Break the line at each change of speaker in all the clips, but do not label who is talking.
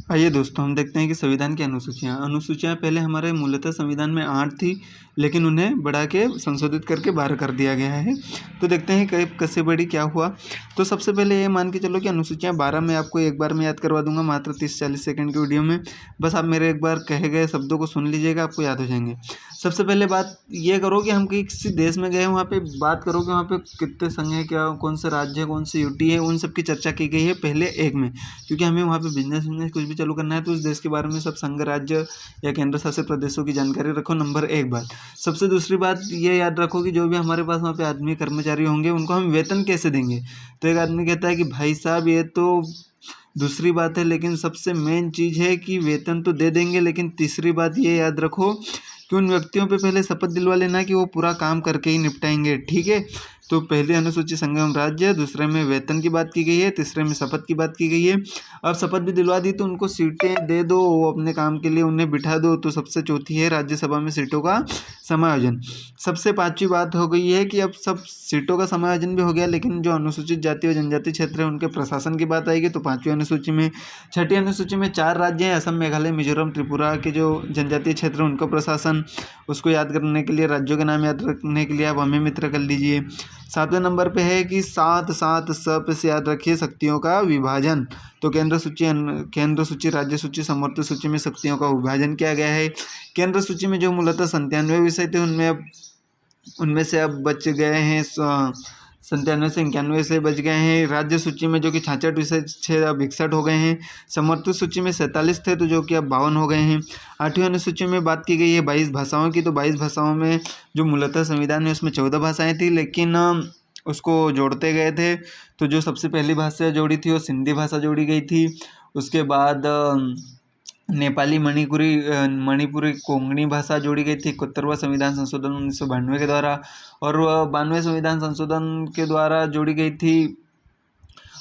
आइए दोस्तों, हम देखते हैं कि संविधान की अनुसूचियाँ पहले हमारे मूलतः संविधान में 8 थी, लेकिन उन्हें बढ़ा के संशोधित करके 12 कर दिया गया है। तो देखते हैं कैसे बढ़ी, क्या हुआ। तो सबसे पहले ये मान के चलो कि अनुसूचियाँ 12 मैं आपको एक बार में याद करवा दूंगा, मात्र 30-40 सेकंड की वीडियो में। बस आप मेरे एक बार कहे गए शब्दों को सुन लीजिएगा, आपको याद हो जाएंगे। सबसे पहले बात ये करो कि हम किसी देश में गए, वहाँ पे बात करो कि वहाँ पे कितने संघ है, क्या कौन सा राज्य है, कौन सी यूटी है, उन सब की चर्चा की गई है पहले एक में, क्योंकि हमें वहाँ पे बिजनेस कुछ भी चालू करना है तो उस देश के बारे में सब संघ राज्य या केंद्र शासित प्रदेशों की जानकारी रखो, नंबर एक बात। सबसे दूसरी बात ये याद रखो कि जो भी हमारे पास वहाँ पे आदमी कर्मचारी होंगे उनको हम वेतन कैसे देंगे। तो एक आदमी कहता है कि भाई साहब ये तो दूसरी बात है, लेकिन सबसे मेन चीज़ है कि वेतन तो दे देंगे, लेकिन तीसरी बात ये याद रखो कि उन व्यक्तियों पे पहले शपथ दिलवा लेना कि वो पूरा काम करके ही निपटाएंगे, ठीक है। तो पहली अनुसूची संघ एवं राज्य, दूसरे में वेतन की बात की गई है, तीसरे में शपथ की बात की गई है। अब शपथ भी दिलवा दी तो उनको सीटें दे दो, वो अपने काम के लिए उन्हें बिठा दो। तो सबसे चौथी है राज्यसभा में सीटों का समायोजन। सबसे पांचवी बात हो गई है कि अब सब सीटों का समायोजन भी हो गया, लेकिन जो अनुसूचित जाति और जनजाति क्षेत्र है उनके प्रशासन की बात आएगी तो पांचवी अनुसूची में। छठी अनुसूची में 4 राज्य हैं, असम, मेघालय, मिजोरम, त्रिपुरा के जो जनजातीय क्षेत्र है उनका प्रशासन। उसको याद करने के लिए, राज्यों के नाम याद रखने के लिए आप हमें मित्र कर लीजिए। 7वें नंबर पे है कि 7 से याद रखिए शक्तियों का विभाजन। तो केंद्र सूची, राज्य सूची, समवर्ती सूची में शक्तियों का विभाजन किया गया है। केंद्र सूची में जो मूलतः 97 विषय थे उनमें से अब बच गए हैं 97 से 91 से बच गए हैं। राज्य सूची में जो कि 66 विषय थे अब 61 हो गए हैं। समवर्ती सूची में 47 थे तो जो कि अब 52 हो गए हैं। 8वीं अनुसूची में बात की गई है 22 भाषाओं की। तो 22 भाषाओं में जो मूलतः संविधान है उसमें 14 भाषाएं थी, लेकिन उसको जोड़ते गए थे। तो जो सबसे पहली भाषा जोड़ी थी वो सिंधी भाषा जोड़ी गई थी। उसके बाद नेपाली, मणिपुरी कोंकणी भाषा जोड़ी गई थी 71वां संविधान संशोधन 1992 के द्वारा। और 92वें संविधान संशोधन के द्वारा जोड़ी गई थी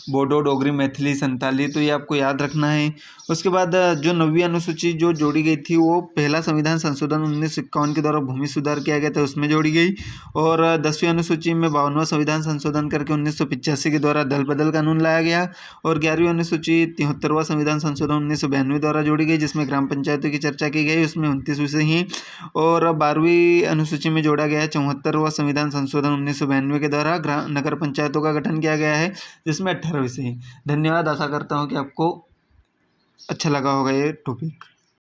बोडो, डोगरी, मैथिली, संताली। तो ये आपको याद रखना है। उसके बाद जो 9वीं अनुसूची जो जोड़ी गई थी वो पहला संविधान संशोधन 1951 के द्वारा भूमि सुधार किया गया था, उसमें जोड़ी गई। और 10वीं अनुसूची में 52वां संविधान संशोधन करके 1985 के द्वारा दल बदल कानून लाया गया। और 11वीं अनुसूची 73वां संविधान संशोधन 1992 द्वारा जोड़ी गई, जिसमें ग्राम पंचायतों की चर्चा की गई, उसमें 29 विषय हैं। और 12वीं अनुसूची में जोड़ा गया है 74वां संविधान संशोधन 1992 के द्वारा नगर पंचायतों का गठन किया गया है, जिसमें 18 विषय हैं। धन्यवाद, आशा करता हूँ कि आपको अच्छा लगा होगा ये टॉपिक।